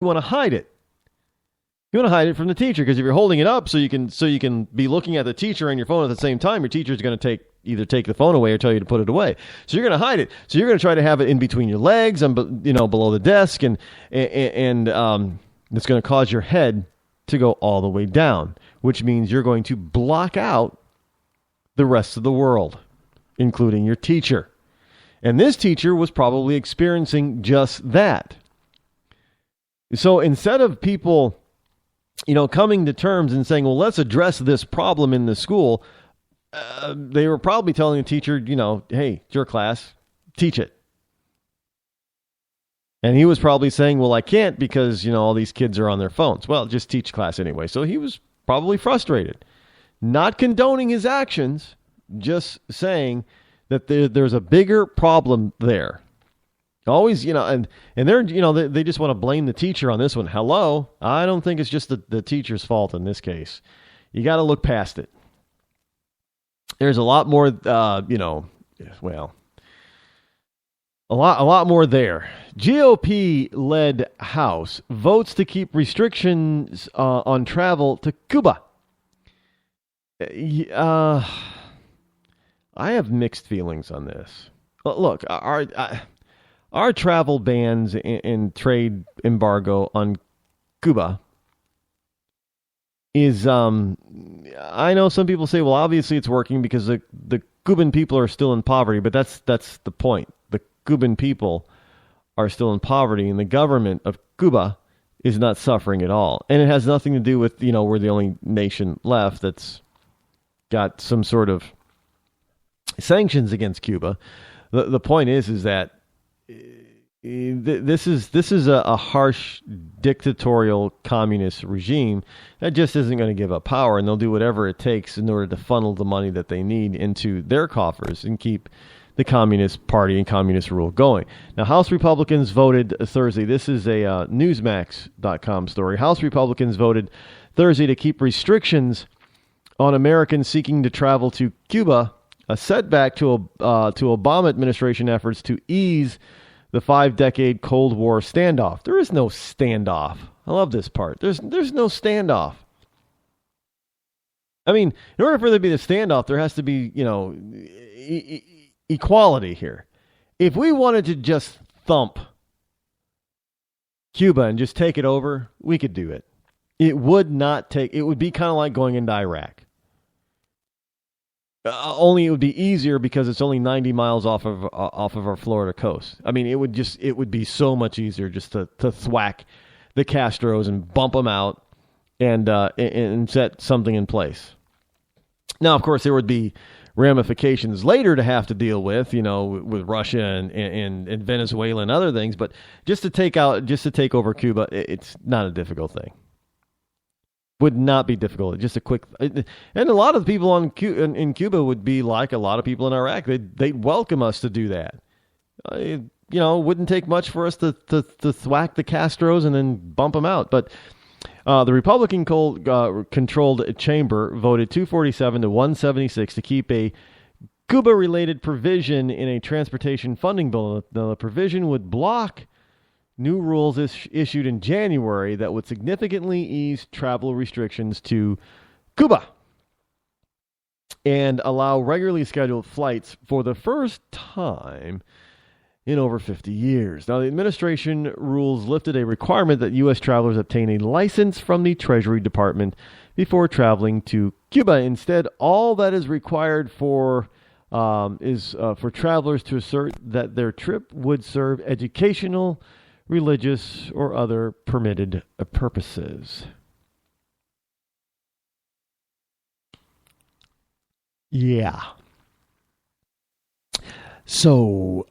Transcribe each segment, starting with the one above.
You want to hide it. You want to hide it from the teacher, because if you're holding it up so you can be looking at the teacher and your phone at the same time, your teacher's going to either take the phone away or tell you to put it away. So you're going to hide it. So you're going to try to have it in between your legs and below the desk, and it's going to cause your head to go all the way down, which means you're going to block out the rest of the world, including your teacher. And this teacher was probably experiencing just that. So instead of people, coming to terms and saying, well, let's address this problem in the school, they were probably telling the teacher, hey, it's your class, teach it. And he was probably saying, well, I can't because, all these kids are on their phones. Well, just teach class anyway. So he was probably frustrated. Not condoning his actions, just saying that there's a bigger problem there. Always, and they're, they just want to blame the teacher on this one. Hello? I don't think it's just the teacher's fault in this case. You got to look past it. There's a lot more, a lot more there. GOP-led House votes to keep restrictions on travel to Cuba. I have mixed feelings on this. Look, our travel bans and trade embargo on Cuba is, I know some people say, well, obviously it's working because the Cuban people are still in poverty, but that's the point. The Cuban people are still in poverty, and the government of Cuba is not suffering at all. And it has nothing to do with, we're the only nation left that's got some sort of sanctions against Cuba. The point is that this is a harsh dictatorial communist regime that just isn't going to give up power, and they'll do whatever it takes in order to funnel the money that they need into their coffers and keep the Communist Party and communist rule going. Now, House Republicans voted Thursday. This is a Newsmax.com story. House Republicans voted Thursday to keep restrictions on Americans seeking to travel to Cuba, a setback to Obama administration efforts to ease the 5-decade Cold War standoff. There is no standoff. I love this part. There's no standoff. I mean, in order for there to be the standoff, there has to be, equality here. If we wanted to just thump Cuba and just take it over, we could do it. It would be kind of like going into Iraq. Only it would be easier because it's only 90 miles off of our Florida coast. I mean, it would be so much easier just to thwack the Castros and bump them out and set something in place. Now, of course, there would be ramifications later to have to deal with, with Russia and Venezuela and other things. But just to take over Cuba, it's not a difficult thing. Would not be difficult. Just a quick, and a lot of the people in Cuba would be like a lot of people in Iraq. They'd welcome us to do that. It wouldn't take much for us to thwack the Castros and then bump them out. But the Republican controlled chamber voted 247 to 176 to keep a Cuba-related provision in a transportation funding bill. The provision would block new rules issued in January that would significantly ease travel restrictions to Cuba and allow regularly scheduled flights for the first time in over 50 years. Now, the administration rules lifted a requirement that U.S. travelers obtain a license from the Treasury Department before traveling to Cuba. Instead, all that is required is for travelers to assert that their trip would serve educational, religious, or other permitted purposes. Yeah. So,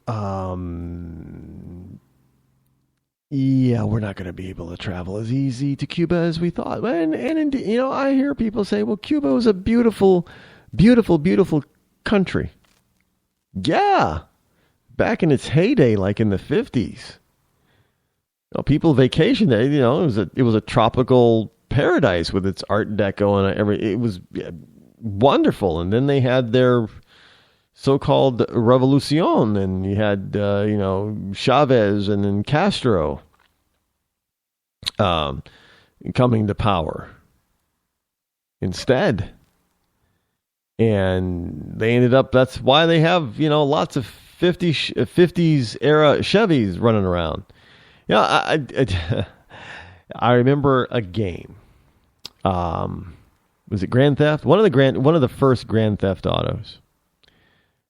we're not going to be able to travel as easy to Cuba as we thought. And I hear people say, well, Cuba was a beautiful, beautiful, beautiful country. Yeah. Back in its heyday, like in the 50s. People vacationed there. It was a tropical paradise with its Art Deco and it was wonderful. And then they had their so-called revolution, and you had Chavez and then Castro. um, coming to power instead. And they ended up, that's why they have, lots of 50s era Chevys running around. I remember a game. Was it Grand Theft? One of the first Grand Theft Autos.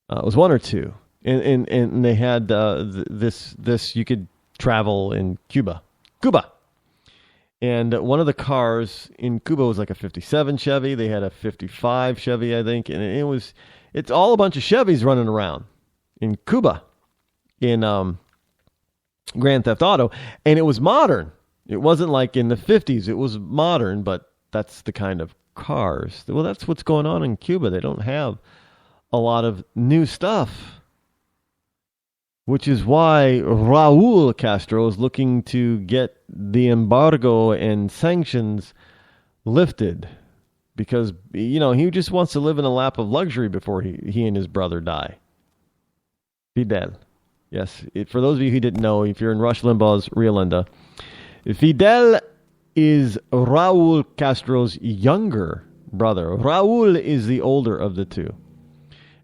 It was one or two. And they had this you could travel in Cuba. And one of the cars in Cuba was like a 57 Chevy. They had a 55 Chevy, I think. And it's all a bunch of Chevys running around in Cuba in Grand Theft Auto. And it was modern. It wasn't like in the 50s. It was modern, but that's the kind of cars. Well, that's what's going on in Cuba. They don't have a lot of new stuff. Which is why Raul Castro is looking to get the embargo and sanctions lifted. Because, he just wants to live in a lap of luxury before he and his brother die. Fidel. Yes, for those of you who didn't know, if you're in Rush Limbaugh's Realenda, Fidel is Raul Castro's younger brother. Raul is the older of the two.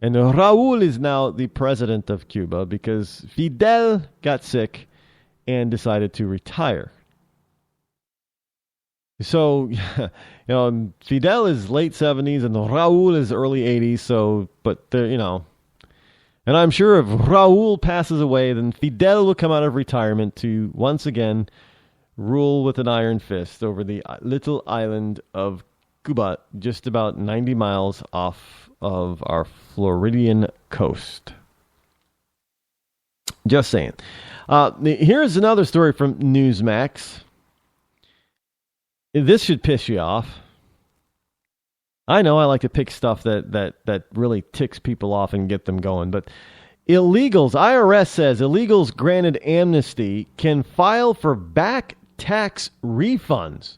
And Raul is now the president of Cuba because Fidel got sick and decided to retire. So, Fidel is late 70s and Raul is early 80s. So, but they're, and I'm sure if Raul passes away, then Fidel will come out of retirement to once again rule with an iron fist over the little island of Cuba, just about 90 miles off of our Floridian coast. Just saying. Here's another story from Newsmax. This should piss you off. I know I like to pick stuff that really ticks people off and get them going, but IRS says illegals granted amnesty can file for back tax refunds.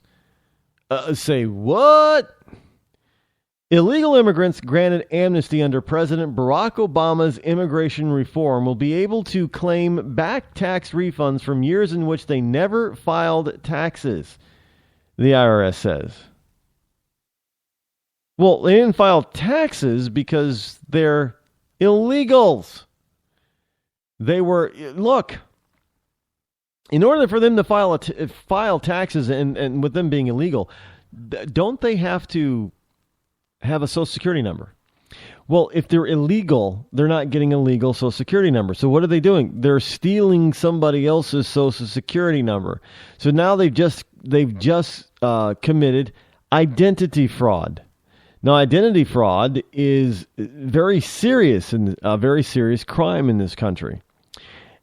Say what? Illegal immigrants granted amnesty under President Barack Obama's immigration reform will be able to claim back tax refunds from years in which they never filed taxes, the IRS says. Well, they didn't file taxes because they're illegals. Look, in order for them to file taxes and with them being illegal, don't they have to have a Social Security number? Well, if they're illegal, they're not getting a legal Social Security number. So what are they doing? They're stealing somebody else's Social Security number. So now they've just committed identity fraud. Now, identity fraud is very serious and a very serious crime in this country,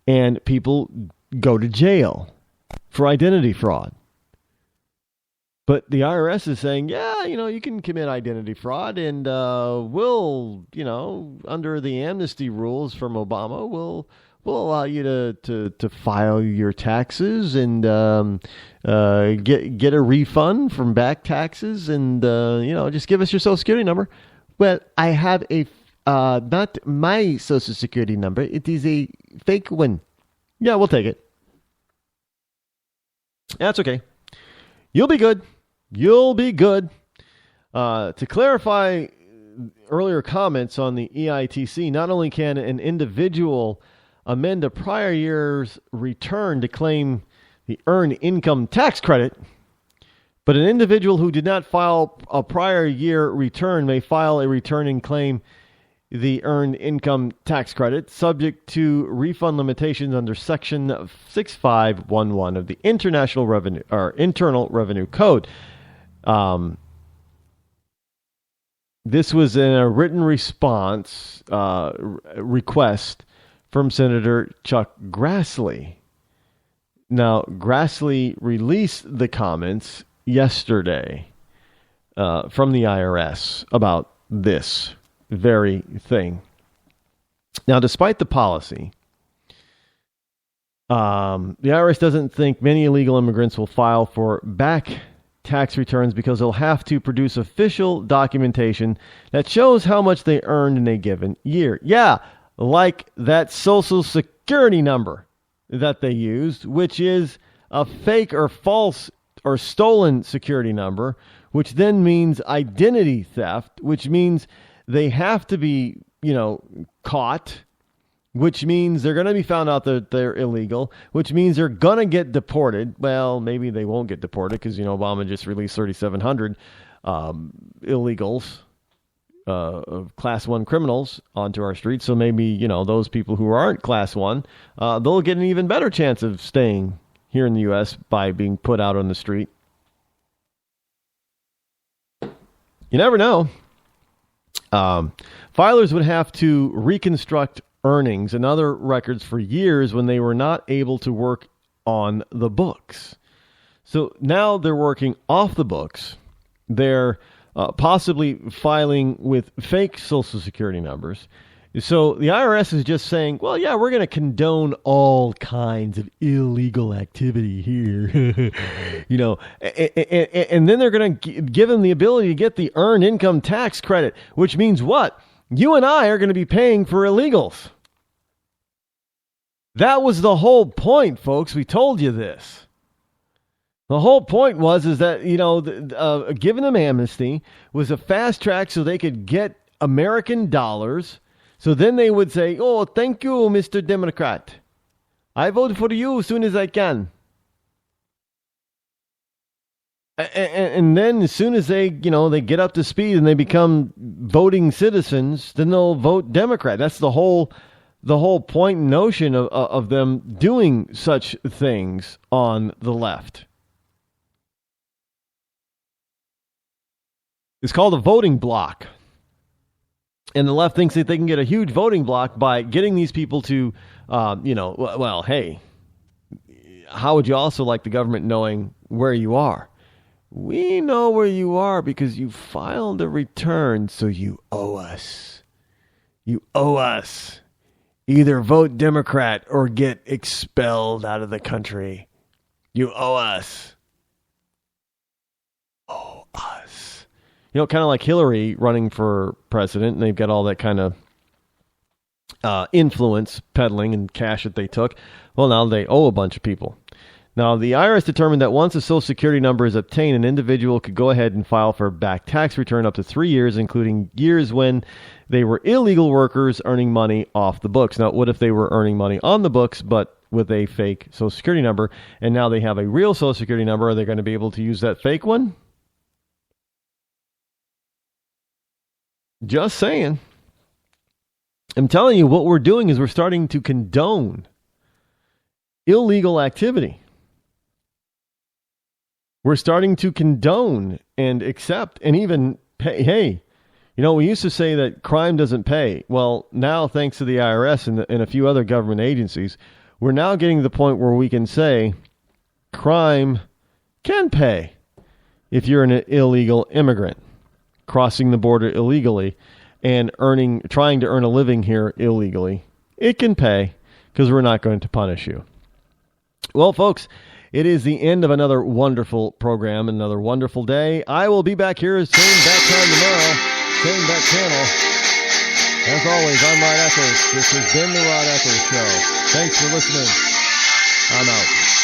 and people go to jail for identity fraud. But the IRS is saying, you can commit identity fraud, and we'll, under the amnesty rules from Obama, we'll allow you to file your taxes and get a refund from back taxes, and just give us your Social Security number. Well, I have a not my Social Security number; it is a fake one. Yeah, we'll take it. That's okay. You'll be good. You'll be good. To clarify earlier comments on the EITC, not only can an individual amend a prior year's return to claim the earned income tax credit, but an individual who did not file a prior year return may file a return and claim the earned income tax credit, subject to refund limitations under Section 6511 of the Internal Revenue Code. This was in a written response request from Senator Chuck Grassley. Now, Grassley released the comments yesterday from the IRS about this very thing. Now, despite the policy, the IRS doesn't think many illegal immigrants will file for back tax returns because they'll have to produce official documentation that shows how much they earned in a given year. Yeah, like that Social Security number that they used, which is a fake or false or stolen security number, which then means identity theft, which means they have to be, caught, which means they're going to be found out that they're illegal, which means they're going to get deported. Well, maybe they won't get deported because, Obama just released 3,700 illegals, of Class 1 criminals onto our streets. So maybe, those people who aren't Class 1, they'll get an even better chance of staying here in the U.S. by being put out on the street. You never know. Filers would have to reconstruct earnings and other records for years when they were not able to work on the books. So now they're working off the books. They're possibly filing with fake Social Security numbers. So the IRS is just saying, well, yeah, we're going to condone all kinds of illegal activity here, and then they're going to give them the ability to get the earned income tax credit, which means what? You and I are going to be paying for illegals. That was the whole point, folks. We told you this. The whole point is that, giving them amnesty was a fast track so they could get American dollars. So then they would say, oh, thank you, Mr. Democrat. I vote for you as soon as I can. And then as soon as they get up to speed and they become voting citizens, then they'll vote Democrat. That's the whole point and notion of them doing such things on the left. It's called a voting block. And the left thinks that they can get a huge voting block by getting these people to, hey, how would you also like the government knowing where you are? We know where you are because you filed a return, so you owe us. You owe us. Either vote Democrat or get expelled out of the country. You owe us. Owe us. Kind of like Hillary running for president, and they've got all that kind of influence peddling and cash that they took. Well, now they owe a bunch of people. Now, the IRS determined that once a Social Security number is obtained, an individual could go ahead and file for a back tax return up to 3 years, including years when they were illegal workers earning money off the books. Now, what if they were earning money on the books, but with a fake Social Security number, and now they have a real Social Security number? Are they going to be able to use that fake one? Just saying. I'm telling you, what we're doing is we're starting to condone illegal activity. We're starting to condone and accept and even pay. Hey, we used to say that crime doesn't pay. Well, now, thanks to the IRS and a few other government agencies, we're now getting to the point where we can say crime can pay if you're an illegal immigrant crossing the border illegally and trying to earn a living here illegally. It can pay because we're not going to punish you. Well, folks, it is the end of another wonderful program, another wonderful day. I will be back here, same back time tomorrow, same back channel. As always, I'm Rod Eccles. This has been the Rod Eccles Show. Thanks for listening. I'm out.